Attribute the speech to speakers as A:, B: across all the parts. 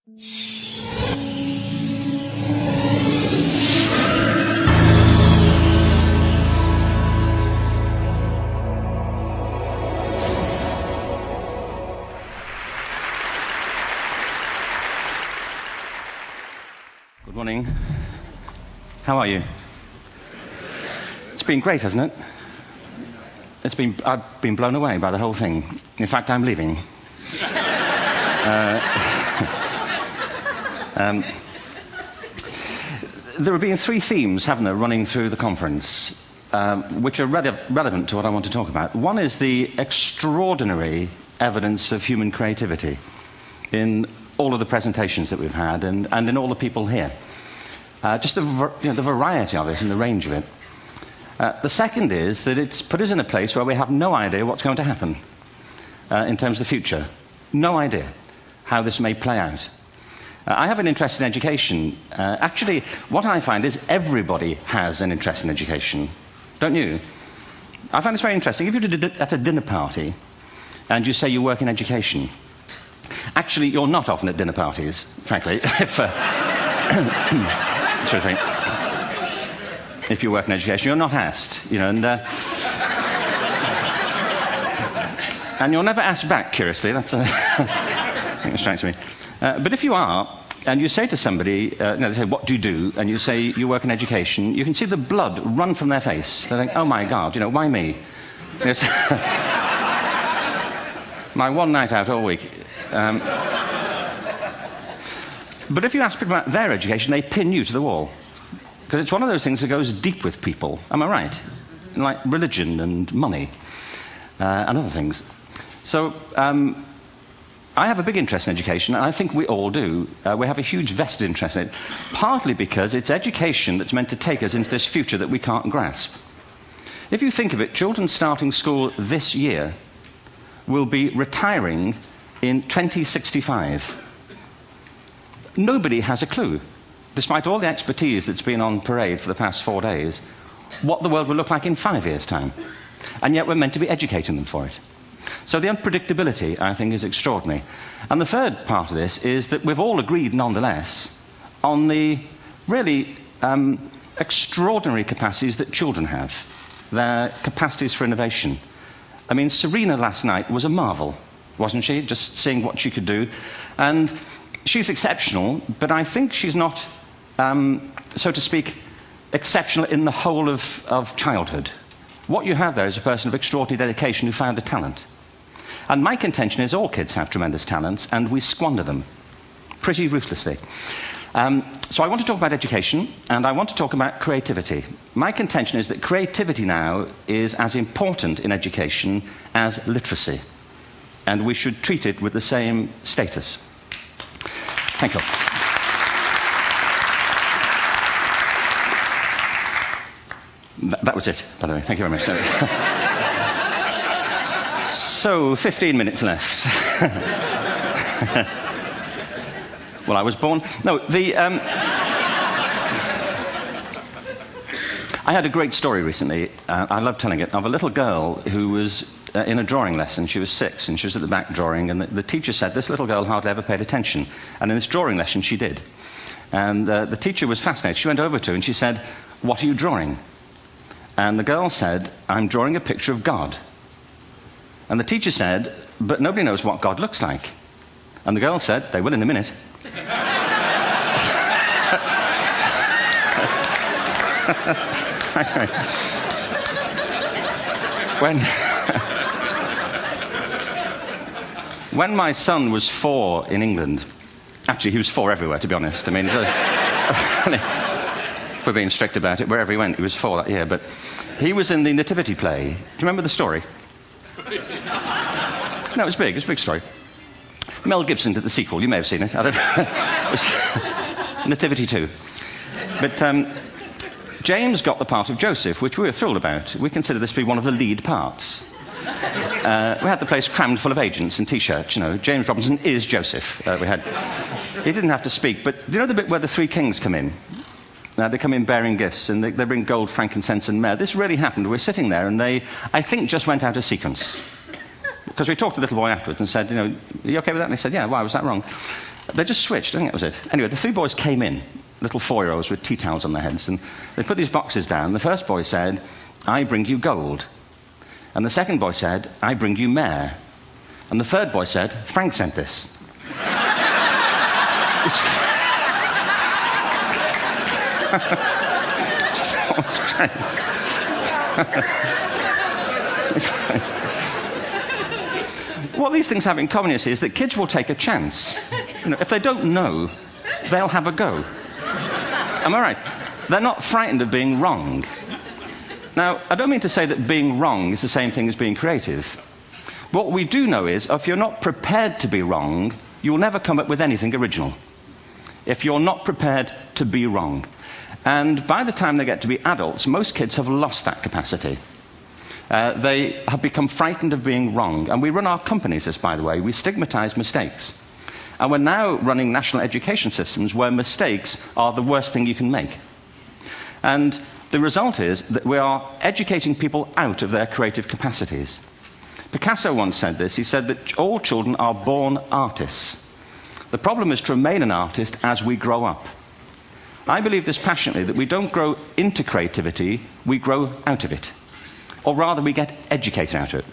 A: Good morning. How are you? It's been great, hasn't it? I've been blown away by the whole thing. In fact, I'm leaving. There have been three themes, haven't there, running through the conference, which are relevant to what I want to talk about. One is the extraordinary evidence of human creativity in all of the presentations that we've had and in all the people here. Just the variety of it and the range of it. The second is that it's put us in a place where we have no idea what's going to happen in terms of the future. No idea how this may play out. I have an interest in education. Actually, what I find is everybody has an interest in education. Don't you? I find this very interesting. If you're at a dinner party and you say you work in education, actually, you're not often at dinner parties, frankly, if you work in education, you're not asked, you know, and you're never asked back, curiously. That's I think it strikes me. But if you are, and you say to somebody, they say, what do you do? And you say, you work in education, you can see the blood run from their face. They think, oh my God, you know, why me? It's my one night out all week. But if you ask people about their education, they pin you to the wall. Because it's one of those things that goes deep with people. Am I right? Like religion and money and other things. So I have a big interest in education, and I think we all do. We have a huge vested interest in it, partly because it's education that's meant to take us into this future that we can't grasp. If you think of it, children starting school this year will be retiring in 2065. Nobody has a clue, despite all the expertise that's been on parade for the past 4 days, what the world will look like in 5 years' time. And yet we're meant to be educating them for it. So the unpredictability, I think, is extraordinary. And the third part of this is that we've all agreed, nonetheless, on the really extraordinary capacities that children have, their capacities for innovation. I mean, Serena last night was a marvel, wasn't she? Just seeing what she could do. And she's exceptional, but I think she's not, so to speak, exceptional in the whole of childhood. What you have there is a person of extraordinary dedication who found a talent. And my contention is all kids have tremendous talents, and we squander them pretty ruthlessly. So I want to talk about education, and I want to talk about creativity. My contention is that creativity now is as important in education as literacy, and we should treat it with the same status. Thank you. That was it, by the way. Thank you very much. So, 15 minutes left. Well, I was born... No, I had a great story recently, I love telling it, of a little girl who was in a drawing lesson. She was 6, and she was at the back drawing, and the teacher said this little girl hardly ever paid attention. And in this drawing lesson, she did. And the teacher was fascinated. She went over to her and she said, "What are you drawing?" And the girl said, "I'm drawing a picture of God." And the teacher said, "But nobody knows what God looks like." And the girl said, "They will in a minute." When my son was 4 in England, actually he was 4 everywhere, to be honest. I mean, if we're being strict about it, wherever he went, he was 4 that year. But he was in the Nativity play. Do you remember the story? No, it was big. It was a big story. Mel Gibson did the sequel. You may have seen it. I don't know. It was Nativity 2. But James got the part of Joseph, which we were thrilled about. We consider this to be one of the lead parts. We had the place crammed full of agents and T-shirts, you know. James Robinson is Joseph. He didn't have to speak, but do you know the bit where the 3 kings come in? They come in bearing gifts, and they bring gold, frankincense, and myrrh. This really happened. We're sitting there, and they, I think, just went out of sequence. Because we talked to the little boy afterwards and said, you know, are you okay with that? And they said, yeah, why was that wrong? They just switched, I think that was it. Anyway, the 3 boys came in, little 4-year-olds with tea towels on their heads, and they put these boxes down. The first boy said, "I bring you gold." And the second boy said, "I bring you mare." And the third boy said, "Frank sent this." What these things have in common, you see, is that kids will take a chance. If they don't know, they'll have a go. Am I right? They're not frightened of being wrong. Now, I don't mean to say that being wrong is the same thing as being creative. What we do know is, if you're not prepared to be wrong, you will never come up with anything original. If you're not prepared to be wrong. And by the time they get to be adults, most kids have lost that capacity. They have become frightened of being wrong. And we run our companies this, by the way. We stigmatize mistakes. And we're now running national education systems where mistakes are the worst thing you can make. And the result is that we are educating people out of their creative capacities. Picasso once said this. He said that all children are born artists. The problem is to remain an artist as we grow up. I believe this passionately, that we don't grow into creativity, we grow out of it. Or rather, we get educated out of it.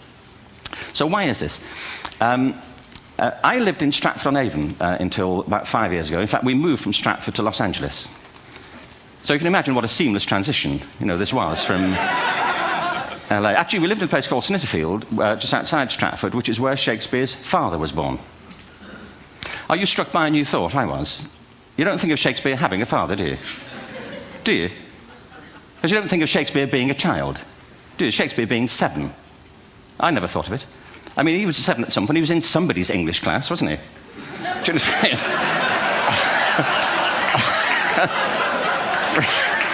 A: So why is this? I lived in Stratford-on-Avon until about 5 years ago. In fact, we moved from Stratford to Los Angeles. So you can imagine what a seamless transition, this was from LA. Actually, we lived in a place called Snitterfield, just outside Stratford, which is where Shakespeare's father was born. Are you struck by a new thought? I was. You don't think of Shakespeare having a father, do you? Do you? Because you don't think of Shakespeare being a child. Do you? Shakespeare being 7. I never thought of it. I mean, he was 7 at some point. He was in somebody's English class, wasn't he? Do you understand?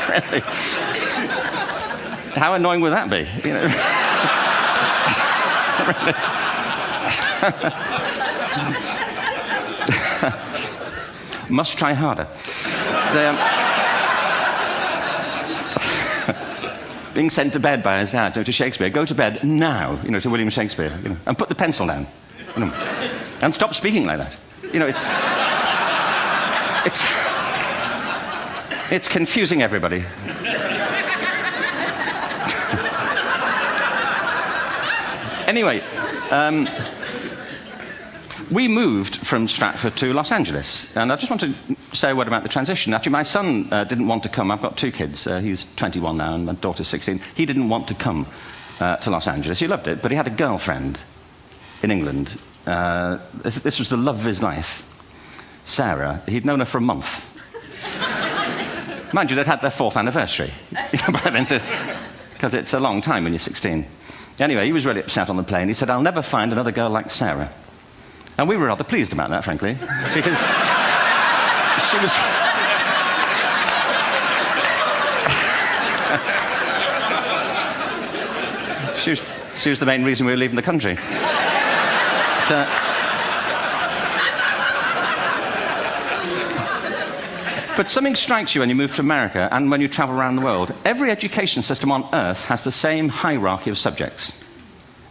A: Really? How annoying would that be? Must try harder. Being sent to bed by his dad, to Shakespeare, go to bed now, to William Shakespeare, and put the pencil down, and stop speaking like that. It's confusing everybody. Anyway, we moved from Stratford to Los Angeles, and I just want to say a word about the transition. Actually, my son didn't want to come. I've got 2 kids. He's 21 now, and my daughter's 16. He didn't want to come to Los Angeles. He loved it, but he had a girlfriend in England. This was the love of his life, Sarah. He'd known her for a month. Mind you, they'd had their 4th anniversary by then, because it's a long time when you're 16. Anyway, he was really upset on the plane. He said, "I'll never find another girl like Sarah." And we were rather pleased about that, frankly, because she was the main reason we were leaving the country. But something strikes you when you move to America and when you travel around the world. Every education system on Earth has the same hierarchy of subjects.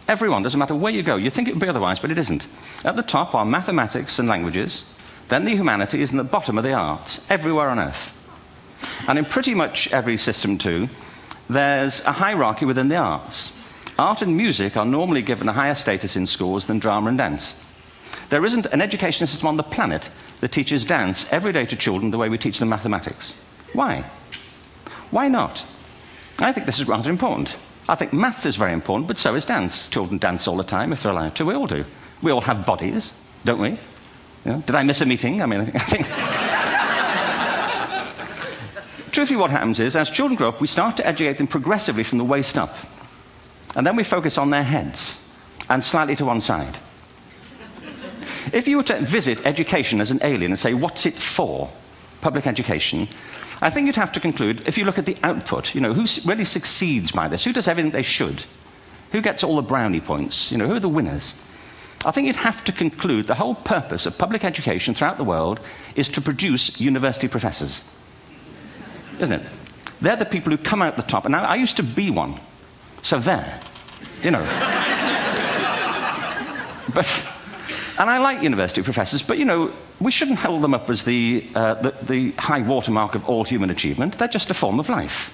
A: Everyone, doesn't matter where you go. You'd think it would be otherwise, but it isn't. At the top are mathematics and languages, then the humanities, and at the bottom are the arts, everywhere on Earth. And in pretty much every system, too, there's a hierarchy within the arts. Art and music are normally given a higher status in schools than drama and dance. There isn't an education system on the planet that teaches dance every day to children the way we teach them mathematics. Why? Why not? I think this is rather important. I think maths is very important, but so is dance. Children dance all the time if they're allowed to. We all do. We all have bodies, don't we? Did I miss a meeting? I think... Truthfully, what happens is, as children grow up, we start to educate them progressively from the waist up. And then we focus on their heads, and slightly to one side. If you were to visit education as an alien and say, what's it for, public education, I think you'd have to conclude, if you look at the output, who really succeeds by this? Who does everything they should? Who gets all the brownie points? Who are the winners? I think you'd have to conclude the whole purpose of public education throughout the world is to produce university professors. Isn't it? They're the people who come out the top. And now, I used to be one. So there. But And I like university professors, but, you know, we shouldn't hold them up as the high watermark of all human achievement. They're just a form of life.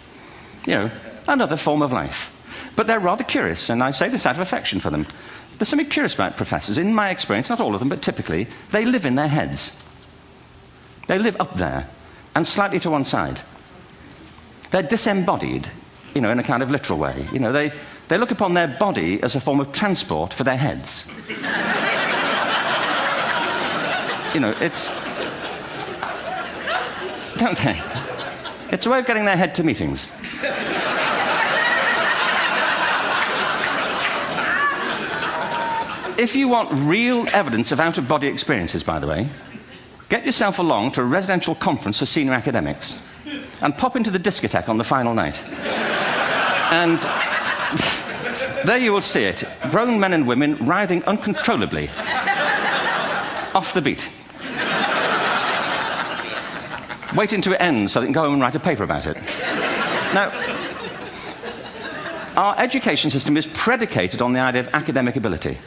A: You know, another form of life. But they're rather curious, and I say this out of affection for them. There's something curious about professors. In my experience, not all of them, but typically, they live in their heads. They live up there, and slightly to one side. They're disembodied, you know, in a kind of literal way. You know, they look upon their body as a form of transport for their heads. You know, it's... Don't they? It's a way of getting their head to meetings. If you want real evidence of out-of-body experiences, by the way, get yourself along to a residential conference for senior academics and pop into the discotheque on the final night. And there you will see it. Grown men and women writhing uncontrollably off the beat. Waiting to end so they can go home and write a paper about it. Now, our education system is predicated on the idea of academic ability.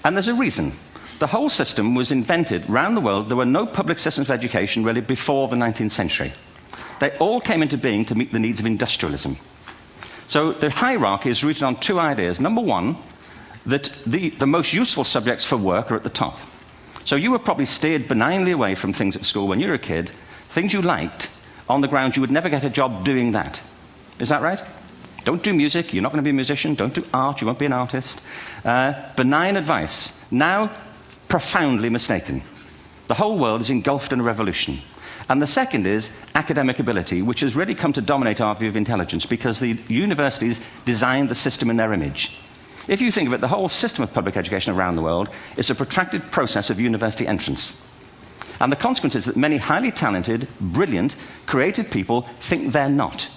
A: And there's a reason. The whole system was invented around the world. There were no public systems of education really before the 19th century. They all came into being to meet the needs of industrialism. So the hierarchy is rooted on two ideas. Number one, that the most useful subjects for work are at the top. So you were probably steered benignly away from things at school when you were a kid, things you liked, on the grounds you would never get a job doing that. Is that right? Don't do music, you're not going to be a musician. Don't do art, you won't be an artist. Benign advice. Now, profoundly mistaken. The whole world is engulfed in a revolution. And the second is academic ability, which has really come to dominate our view of intelligence because the universities designed the system in their image. If you think of it, the whole system of public education around the world is a protracted process of university entrance. And the consequence is that many highly talented, brilliant, creative people think they're not,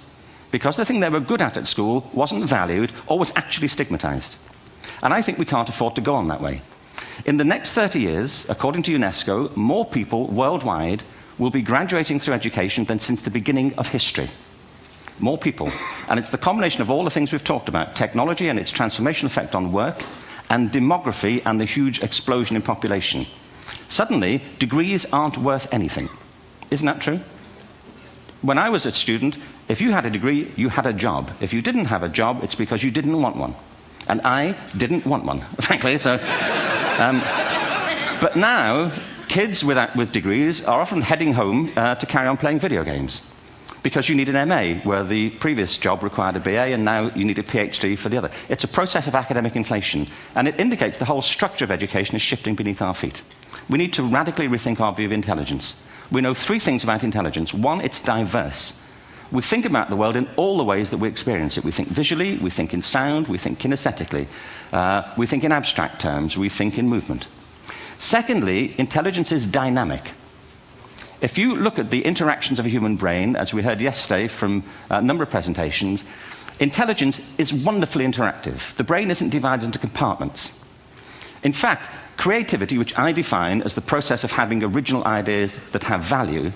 A: because the thing they were good at school wasn't valued or was actually stigmatized. And I think we can't afford to go on that way. In the next 30 years, according to UNESCO, more people worldwide will be graduating through education than since the beginning of history. More people. And it's the combination of all the things we've talked about, technology and its transformational effect on work, and demography and the huge explosion in population. Suddenly, degrees aren't worth anything. Isn't that true? When I was a student, if you had a degree, you had a job. If you didn't have a job, it's because you didn't want one. And I didn't want one, frankly. So, but now, kids with degrees are often heading home to carry on playing video games. Because you need an MA, where the previous job required a BA, and now you need a PhD for the other. It's a process of academic inflation, and it indicates the whole structure of education is shifting beneath our feet. We need to radically rethink our view of intelligence. We know three things about intelligence. One, it's diverse. We think about the world in all the ways that we experience it. We think visually, we think in sound, we think kinesthetically, we think in abstract terms, we think in movement. Secondly, intelligence is dynamic. If you look at the interactions of a human brain, as we heard yesterday from a number of presentations, intelligence is wonderfully interactive. The brain isn't divided into compartments. In fact, creativity, which I define as the process of having original ideas that have value,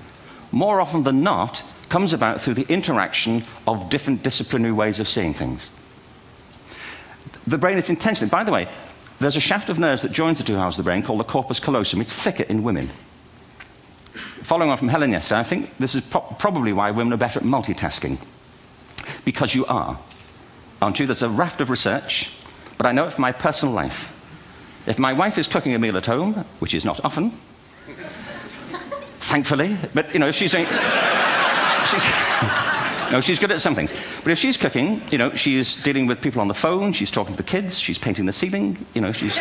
A: more often than not, comes about through the interaction of different disciplinary ways of seeing things. The brain is intentionally... By the way, there's a shaft of nerves that joins the two halves of the brain called the corpus callosum. It's thicker in women. Following on from Helen yesterday, I think this is probably why women are better at multitasking. Because you are. Aren't you? There's a raft of research, but I know it from my personal life. If my wife is cooking a meal at home, which is not often, thankfully, but, you know, if she's doing... No, she's good at some things. But if she's cooking, you know, she's dealing with people on the phone, she's talking to the kids, she's painting the ceiling, you know, she's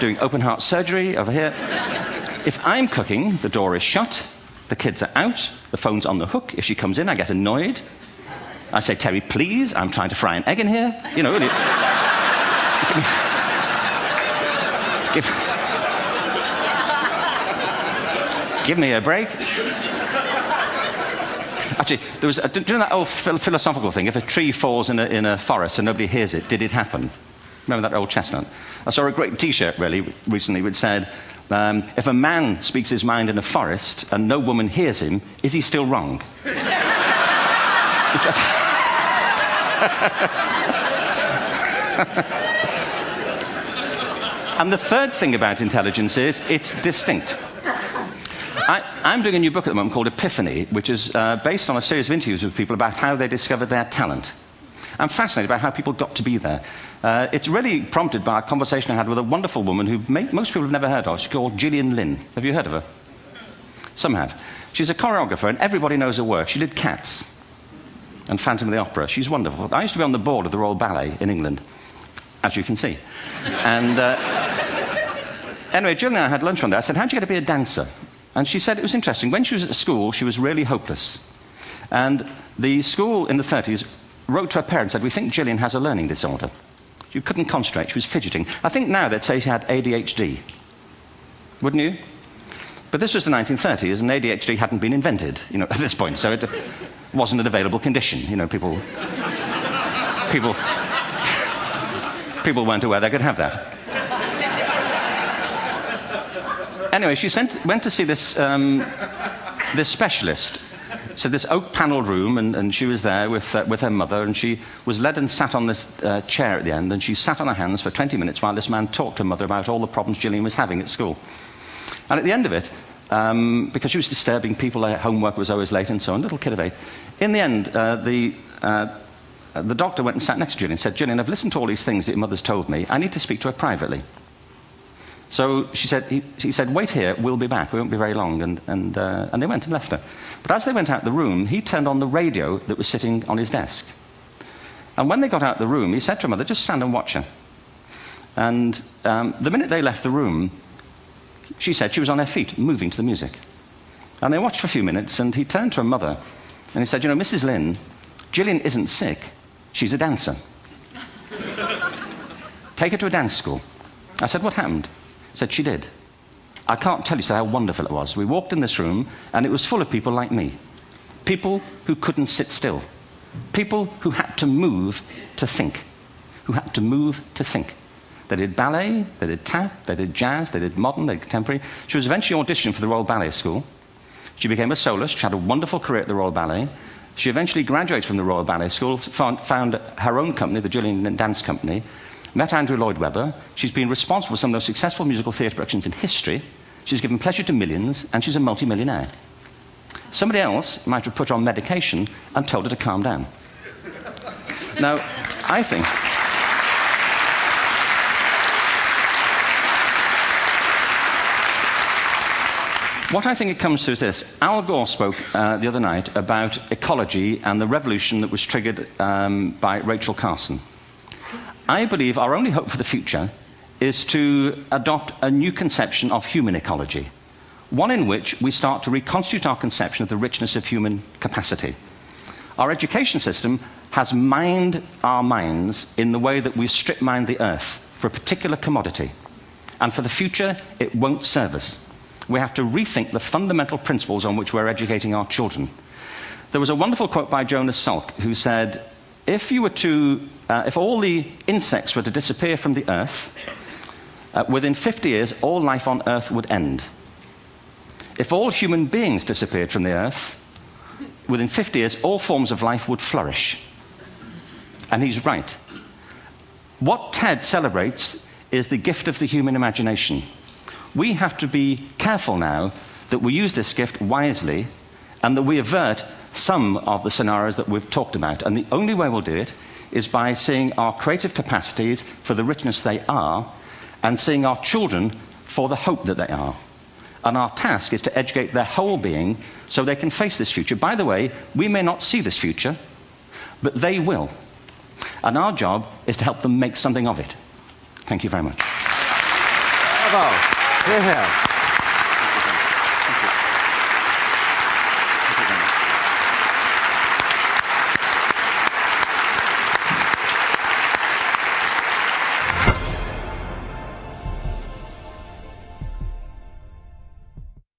A: doing open heart surgery over here. If I'm cooking, the door is shut, the kids are out, the phone's on the hook. If she comes in, I get annoyed. I say, Terry, please, I'm trying to fry an egg in here. You know, give me a break. Actually, there was, do you know that old philosophical thing? If a tree falls in a forest and nobody hears it, did it happen? Remember that old chestnut? I saw a great T-shirt, really, recently, which said, if a man speaks his mind in a forest and no woman hears him, is he still wrong? And the third thing about intelligence is it's distinct. I'm doing a new book at the moment called Epiphany, which is based on a series of interviews with people about how they discovered their talent. I'm fascinated by how people got to be there. It's really prompted by a conversation I had with a wonderful woman who most people have never heard of. She's called Gillian Lynne. Have you heard of her? Some have. She's a choreographer, and everybody knows her work. She did Cats and Phantom of the Opera. She's wonderful. I used to be on the board of the Royal Ballet in England, as you can see. And anyway, Gillian and I had lunch one day. I said, how'd you get to be a dancer? And she said it was interesting. When she was at school, she was really hopeless. And the school in the 30s wrote to her parents and said, we think Gillian has a learning disorder. She couldn't concentrate. She was fidgeting. I think now they'd say she had ADHD. Wouldn't you? But this was the 1930s, and ADHD hadn't been invented, at this point. So it wasn't an available condition. People weren't aware they could have that. Anyway, she went to see this specialist. So this oak-panelled room, and she was there with her mother, and she was led and sat on this chair at the end, and she sat on her hands for 20 minutes while this man talked to her mother about all the problems Gillian was having at school. And at the end of it, because she was disturbing people, their homework was always late and so on, little kid of 8, in the end, the doctor went and sat next to Gillian and said, Gillian, I've listened to all these things that your mother's told me. I need to speak to her privately. So he said, wait here, we'll be back. We won't be very long. And they went and left her. But as they went out the room, he turned on the radio that was sitting on his desk. And when they got out the room, he said to her mother, just stand and watch her. And the minute they left the room, she said she was on her feet, moving to the music. And they watched for a few minutes, and he turned to her mother, and he said, Mrs. Lynne, Gillian isn't sick. She's a dancer. Take her to a dance school. I said, what happened? He said, she did. I can't tell you how wonderful it was. We walked in this room, and it was full of people like me. People who couldn't sit still. People who had to move to think. Who had to move to think. They did ballet, they did tap, they did jazz, they did modern, they did contemporary. She was eventually auditioned for the Royal Ballet School. She became a soloist. She had a wonderful career at the Royal Ballet. She eventually graduated from the Royal Ballet School, found her own company, the Gillian Lynne Dance Company, met Andrew Lloyd Webber. She's been responsible for some of the most successful musical theatre productions in history. She's given pleasure to millions, and she's a multi-millionaire. Somebody else might have put her on medication and told her to calm down. Now, I think... What I think it comes to is this. Al Gore spoke the other night about ecology and the revolution that was triggered by Rachel Carson. I believe our only hope for the future is to adopt a new conception of human ecology, one in which we start to reconstitute our conception of the richness of human capacity. Our education system has mined our minds in the way that we strip mine the earth for a particular commodity, and for the future it won't serve us. We have to rethink the fundamental principles on which we're educating our children. There was a wonderful quote by Jonas Salk, who said, if all the insects were to disappear from the earth, within 50 years, all life on earth would end. If all human beings disappeared from the earth, within 50 years, all forms of life would flourish. And he's right. What TED celebrates is the gift of the human imagination. We have to be careful now that we use this gift wisely and that we avert some of the scenarios that we've talked about. And the only way we'll do it is by seeing our creative capacities for the richness they are and seeing our children for the hope that they are. And our task is to educate their whole being so they can face this future. By the way, we may not see this future, but they will. And our job is to help them make something of it. Thank you very much.
B: Bravo. Yeah.